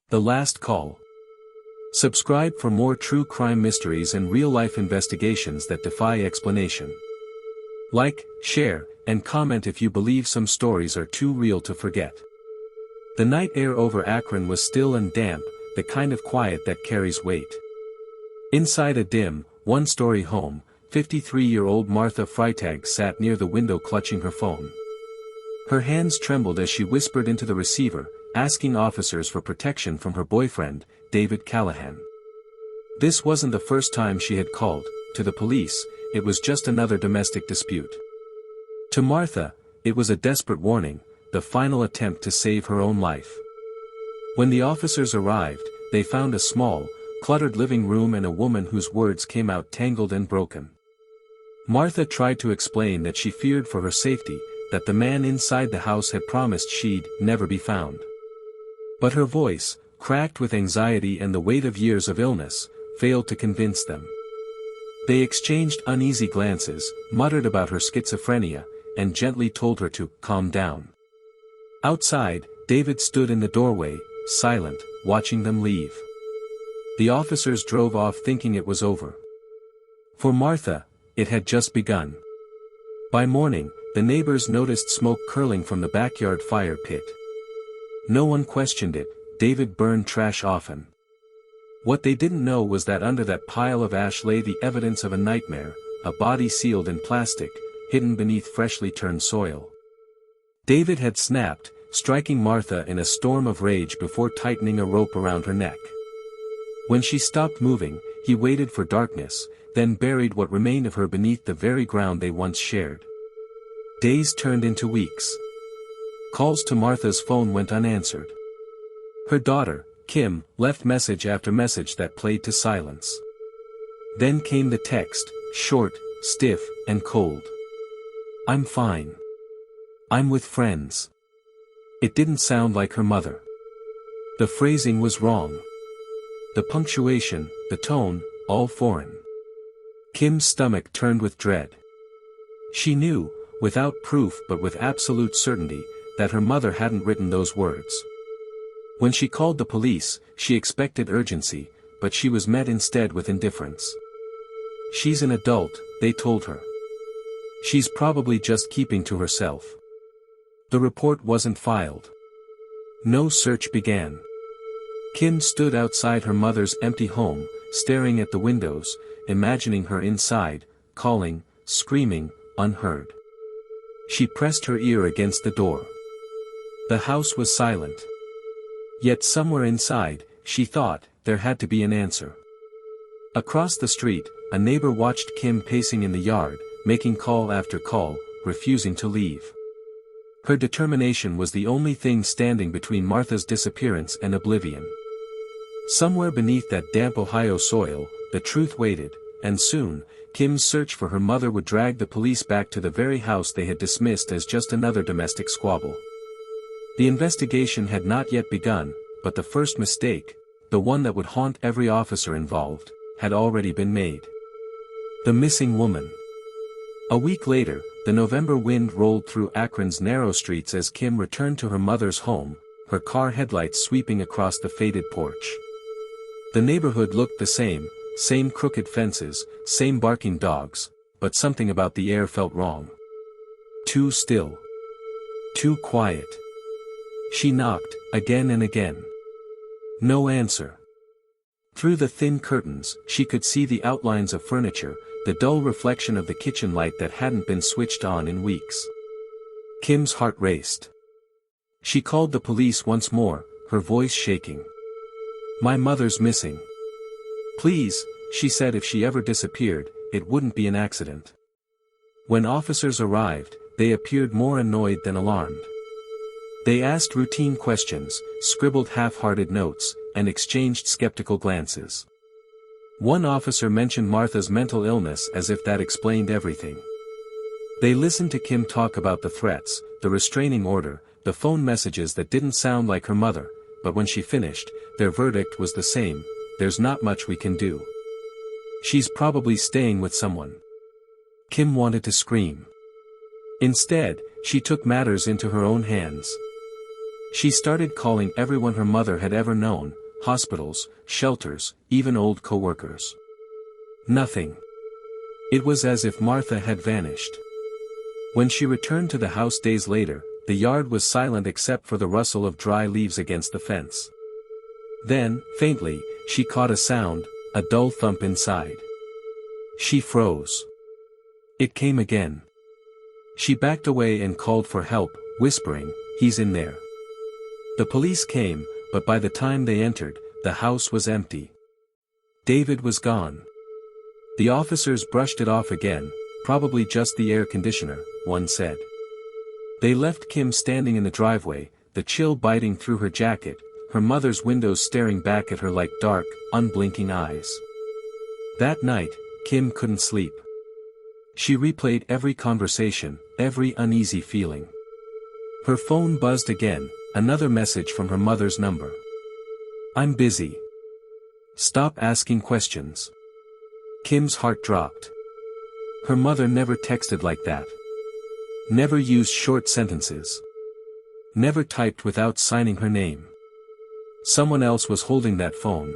The Last Call. Subscribe for more true crime mysteries and real-life investigations that defy explanation. Like, share, and comment if you believe some stories are too real to forget. The night air over Akron was still and damp, the kind of quiet that carries weight. Inside a dim, one-story home, 53-year-old Martha Freitag sat near the window clutching her phone. Her hands trembled as she whispered into the receiver, asking officers for protection from her boyfriend, David Callahan. This wasn't the first time she had called, to the police, it was just another domestic dispute. To Martha, it was a desperate warning, the final attempt to save her own life. When the officers arrived, they found a small, cluttered living room and a woman whose words came out tangled and broken. Martha tried to explain that she feared for her safety, that the man inside the house had promised she'd never be found. But her voice, cracked with anxiety and the weight of years of illness, failed to convince them. They exchanged uneasy glances, muttered about her schizophrenia, and gently told her to calm down. Outside, David stood in the doorway, silent, watching them leave. The officers drove off thinking it was over. For Martha, it had just begun. By morning, the neighbors noticed smoke curling from the backyard fire pit. No one questioned it, David burned trash often. What they didn't know was that under that pile of ash lay the evidence of a nightmare, a body sealed in plastic, hidden beneath freshly turned soil. David had snapped, striking Martha in a storm of rage before tightening a rope around her neck. When she stopped moving, he waited for darkness, then buried what remained of her beneath the very ground they once shared. Days turned into weeks. Calls to Martha's phone went unanswered. Her daughter, Kim, left message after message that played to silence. Then came the text, short, stiff, and cold. "I'm fine. I'm with friends." It didn't sound like her mother. The phrasing was wrong. The punctuation, the tone, all foreign. Kim's stomach turned with dread. She knew, without proof but with absolute certainty, that her mother hadn't written those words. When she called the police, she expected urgency, but she was met instead with indifference. "She's an adult," they told her. "She's probably just keeping to herself." The report wasn't filed. No search began. Kim stood outside her mother's empty home, staring at the windows, imagining her inside, calling, screaming, unheard. She pressed her ear against the door. The house was silent. Yet somewhere inside, she thought, there had to be an answer. Across the street, a neighbor watched Kim pacing in the yard, making call after call, refusing to leave. Her determination was the only thing standing between Martha's disappearance and oblivion. Somewhere beneath that damp Ohio soil, the truth waited, and soon, Kim's search for her mother would drag the police back to the very house they had dismissed as just another domestic squabble. The investigation had not yet begun, but the first mistake, the one that would haunt every officer involved, had already been made. The missing woman. A week later, the November wind rolled through Akron's narrow streets as Kim returned to her mother's home, her car headlights sweeping across the faded porch. The neighborhood looked the same crooked fences, same barking dogs, but something about the air felt wrong. Too still. Too quiet. She knocked, again and again. No answer. Through the thin curtains, she could see the outlines of furniture, the dull reflection of the kitchen light that hadn't been switched on in weeks. Kim's heart raced. She called the police once more, her voice shaking. "My mother's missing. Please," she said, "if she ever disappeared, it wouldn't be an accident." When officers arrived, they appeared more annoyed than alarmed. They asked routine questions, scribbled half-hearted notes, and exchanged skeptical glances. One officer mentioned Martha's mental illness as if that explained everything. They listened to Kim talk about the threats, the restraining order, the phone messages that didn't sound like her mother, but when she finished, their verdict was the same: there's not much we can do. She's probably staying with someone. Kim wanted to scream. Instead, she took matters into her own hands. She started calling everyone her mother had ever known, hospitals, shelters, even old co-workers. Nothing. It was as if Martha had vanished. When she returned to the house days later, the yard was silent except for the rustle of dry leaves against the fence. Then, faintly, she caught a sound, a dull thump inside. She froze. It came again. She backed away and called for help, whispering, "He's in there." The police came, but by the time they entered, the house was empty. David was gone. The officers brushed it off again, probably just the air conditioner, one said. They left Kim standing in the driveway, the chill biting through her jacket, her mother's windows staring back at her like dark, unblinking eyes. That night, Kim couldn't sleep. She replayed every conversation, every uneasy feeling. Her phone buzzed again, another message from her mother's number. "I'm busy. Stop asking questions." Kim's heart dropped. Her mother never texted like that. Never used short sentences. Never typed without signing her name. Someone else was holding that phone.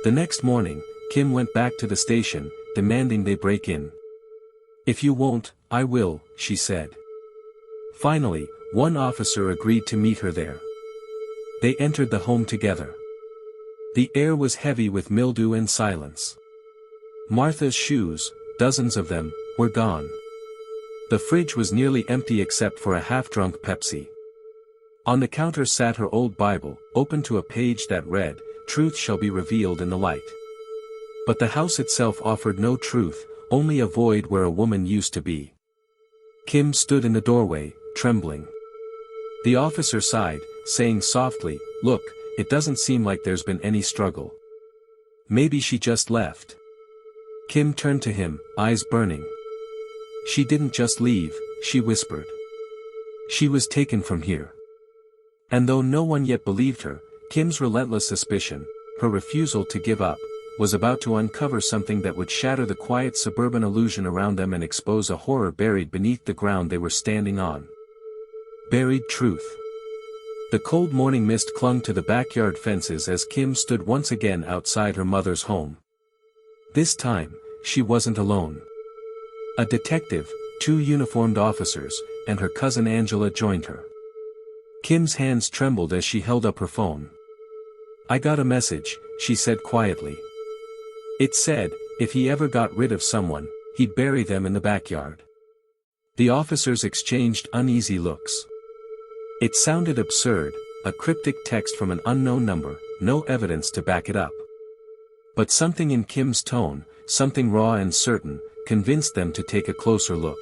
The next morning, Kim went back to the station, demanding they break in. "If you won't, I will," she said. Finally, one officer agreed to meet her there. They entered the home together. The air was heavy with mildew and silence. Martha's shoes, dozens of them, were gone. The fridge was nearly empty except for a half-drunk Pepsi. On the counter sat her old Bible, open to a page that read, "Truth shall be revealed in the light." But the house itself offered no truth, only a void where a woman used to be. Kim stood in the doorway, trembling. The officer sighed, saying softly, "Look, it doesn't seem like there's been any struggle. Maybe she just left." Kim turned to him, eyes burning. "She didn't just leave," she whispered. "She was taken from here." And though no one yet believed her, Kim's relentless suspicion, her refusal to give up, was about to uncover something that would shatter the quiet suburban illusion around them and expose a horror buried beneath the ground they were standing on. Buried truth. The cold morning mist clung to the backyard fences as Kim stood once again outside her mother's home. This time, she wasn't alone. A detective, 2 uniformed officers, and her cousin Angela joined her. Kim's hands trembled as she held up her phone. "I got a message," she said quietly. It said, if he ever got rid of someone, he'd bury them in the backyard. The officers exchanged uneasy looks. It sounded absurd, a cryptic text from an unknown number, no evidence to back it up. But something in Kim's tone, something raw and certain, convinced them to take a closer look.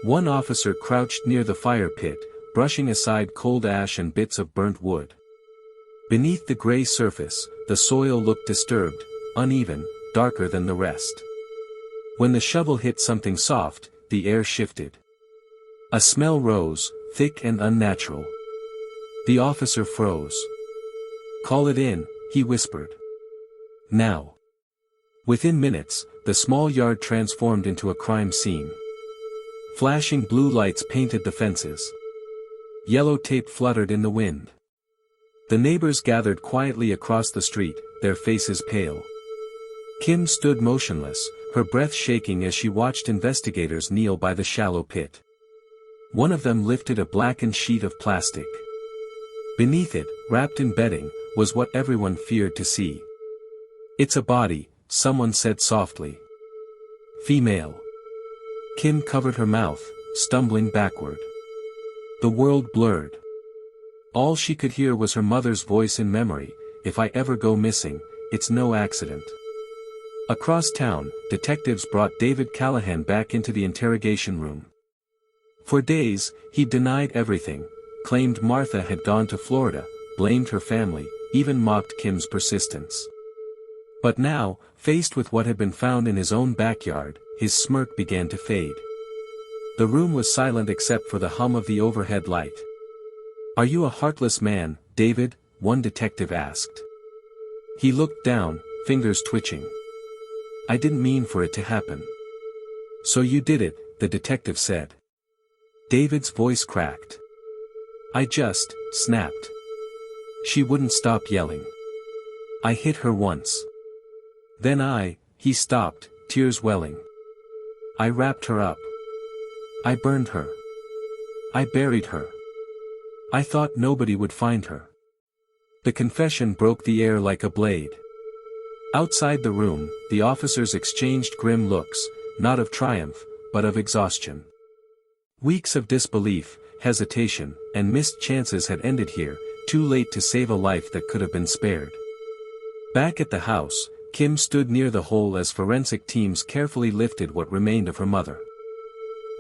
One officer crouched near the fire pit, brushing aside cold ash and bits of burnt wood. Beneath the gray surface, the soil looked disturbed, uneven, darker than the rest. When the shovel hit something soft, the air shifted. A smell rose, thick and unnatural. The officer froze. "Call it in," he whispered. "Now." Within minutes, the small yard transformed into a crime scene. Flashing blue lights painted the fences. Yellow tape fluttered in the wind. The neighbors gathered quietly across the street, their faces pale. Kim stood motionless, her breath shaking as she watched investigators kneel by the shallow pit. One of them lifted a blackened sheet of plastic. Beneath it, wrapped in bedding, was what everyone feared to see. "It's a body," someone said softly. "Female." Kim covered her mouth, stumbling backward. The world blurred. All she could hear was her mother's voice in memory, "If I ever go missing, it's no accident." Across town, detectives brought David Callahan back into the interrogation room. For days, he denied everything, claimed Martha had gone to Florida, blamed her family, even mocked Kim's persistence. But now, faced with what had been found in his own backyard, his smirk began to fade. The room was silent except for the hum of the overhead light. "Are you a heartless man, David?" one detective asked. He looked down, fingers twitching. "I didn't mean for it to happen." "So you did it," the detective said. David's voice cracked. I just snapped. She wouldn't stop yelling. I hit her once. Then he stopped, tears welling. I wrapped her up. I burned her. I buried her. I thought nobody would find her. The confession broke the air like a blade. Outside the room, the officers exchanged grim looks, not of triumph, but of exhaustion. Weeks of disbelief, hesitation, and missed chances had ended here, too late to save a life that could have been spared. Back at the house, Kim stood near the hole as forensic teams carefully lifted what remained of her mother.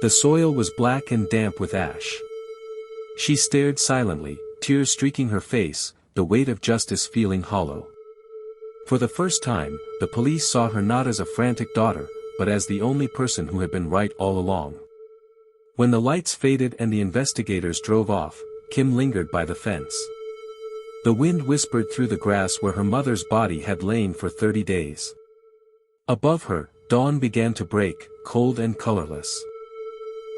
The soil was black and damp with ash. She stared silently, tears streaking her face, the weight of justice feeling hollow. For the first time, the police saw her not as a frantic daughter, but as the only person who had been right all along. When the lights faded and the investigators drove off, Kim lingered by the fence. The wind whispered through the grass where her mother's body had lain for 30 days. Above her, dawn began to break, cold and colorless.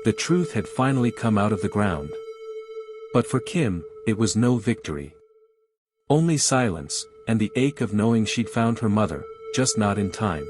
The truth had finally come out of the ground. But for Kim, it was no victory. Only silence, and the ache of knowing she'd found her mother, just not in time.